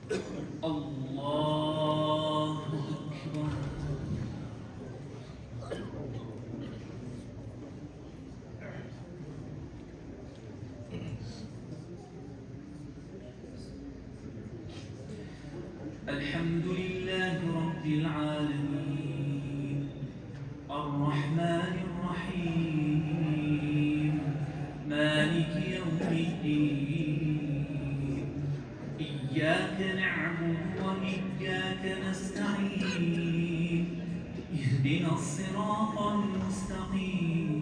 الله أكبر. الحمد لله رب العالمين الرحمن الرحيم مالك يوم الدين إياك نعبد وإياك نستعين اهدنا الصراط المستقيم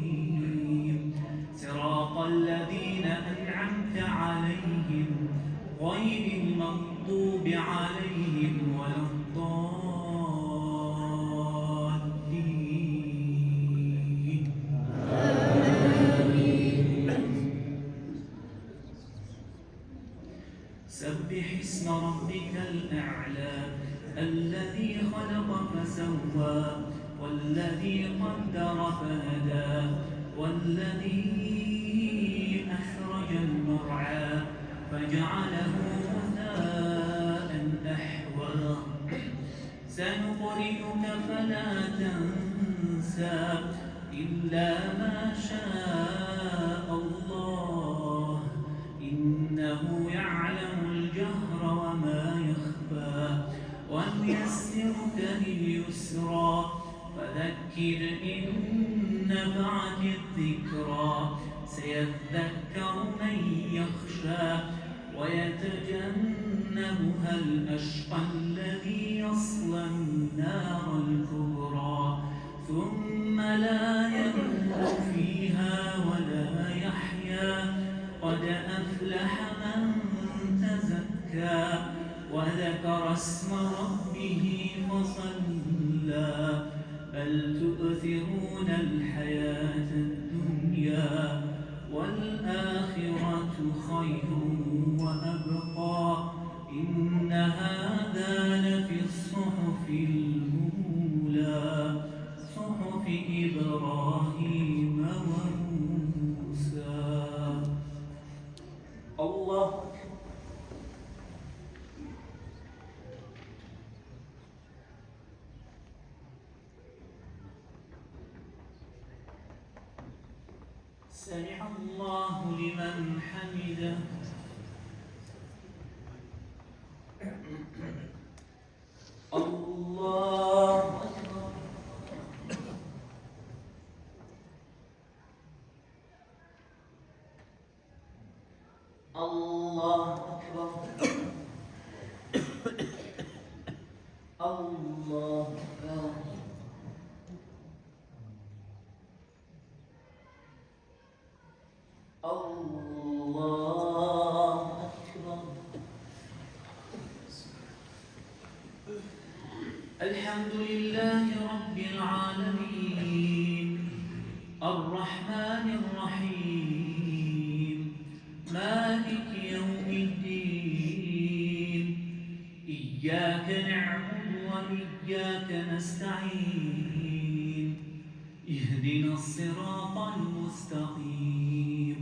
صراط الذين أنعمت عليهم غير المغضوب عليهم ولا الضالين. سبح اسم ربك الأعلى الذي خلق فسوى والذي قدر فهدى والذي أخرج المرعى فجعله غثاء أحوى سنقرئك فلا تنسى إلا ما شاء الله إنه يعلم الجهر وما يخفى ونيسرك لليسرى فذكر إن نفعت الذكرى سيذكر من يخشى ويتجنبها الأشقى الذي يصلى النار الكبرى ثم لا يموت فيها ولا يحيا قد أفلح من تزكى وذكر اسم ربه فصلى بل تؤثرون الحياة الدنيا والآخرة خير وأبقى إن هذا لفي الصحف الأولى صحف إبراهيم وموسى. الله سمع الله لمن حمده. الله أكبر. الله أكبر. الله أكبر. الله أكبر. الحمد لله رب العالمين الرحمن الرحيم مالك يوم الدين إياك نعبد وإياك نستعين اهدنا الصراط المستقيم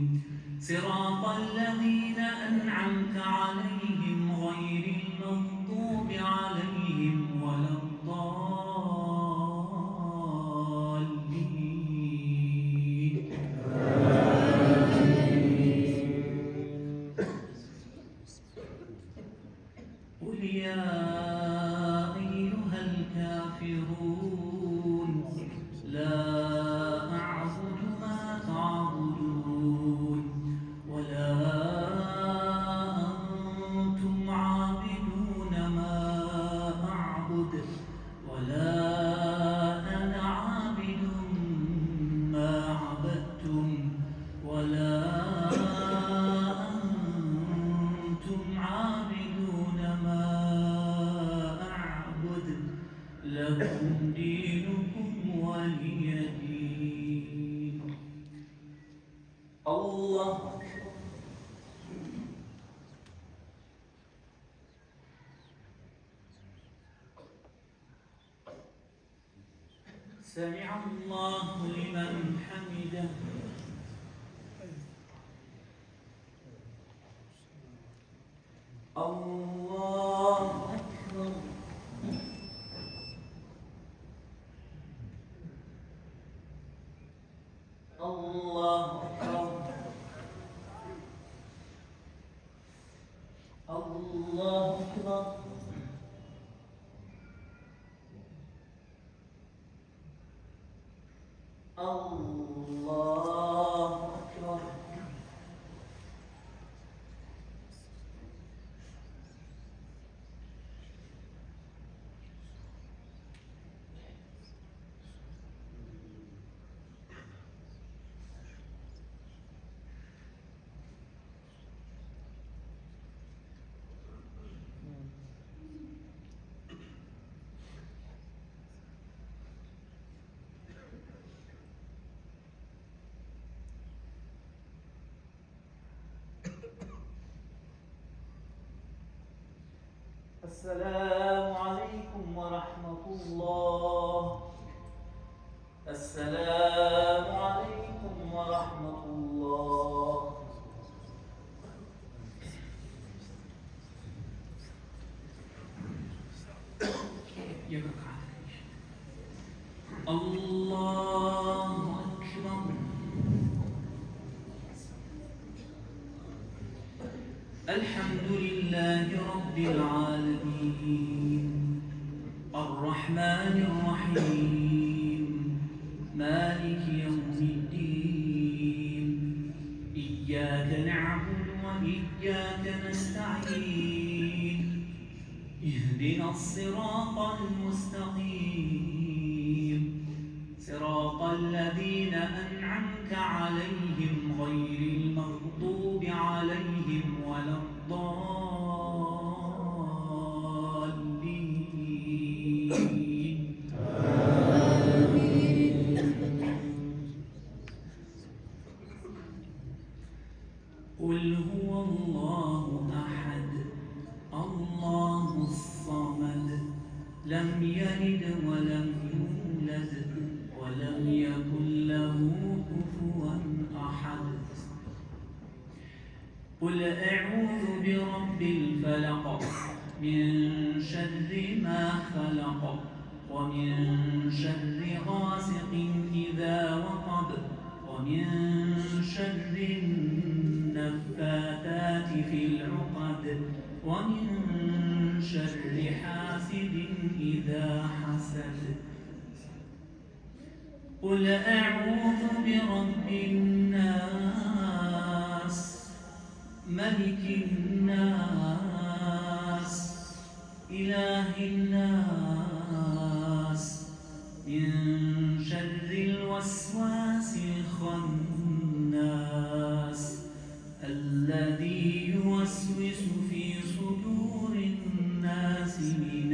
صراط الذين أنعمت عليهم غير المغضوب عليهم ولا الضالين. قل يا أيها الكافرون لا أعبد ما تعبدون ولا أنتم عابدون ما أعبد ولا أنا عابد ما عبدتم ولا أنتم عابدون ما أعبد لكم دينكم ولي دين. الله سمع الله لمن حمده. الله أكبر. الله أكبر. السلام عليكم ورحمة الله. السلام عليكم ورحمة الله. الله أكبر. الحمد لله رب العالمين الرحمن الرحيم مالك يوم الدين إياك نعبد وإياك نستعين اهدنا الصراط المستقيم صراط الذين أنعمت عليهم غير المغضوب عليهم ولا الضالين. آمين. قل هو الله أحد الله الصمد لم يلد ولم يولد ولم يكن له كفوا أحد. قل أعوذ برب الفلق من شر ما خلق ومن شر غاسق إذا وقب ومن شر النفاثات في العقد ومن شر حاسد إذا حسد. قل أعوذ برب الناس ملك الناس إله الناس من شر الوسواس الخناس الذي يوسوس في صدور الناس من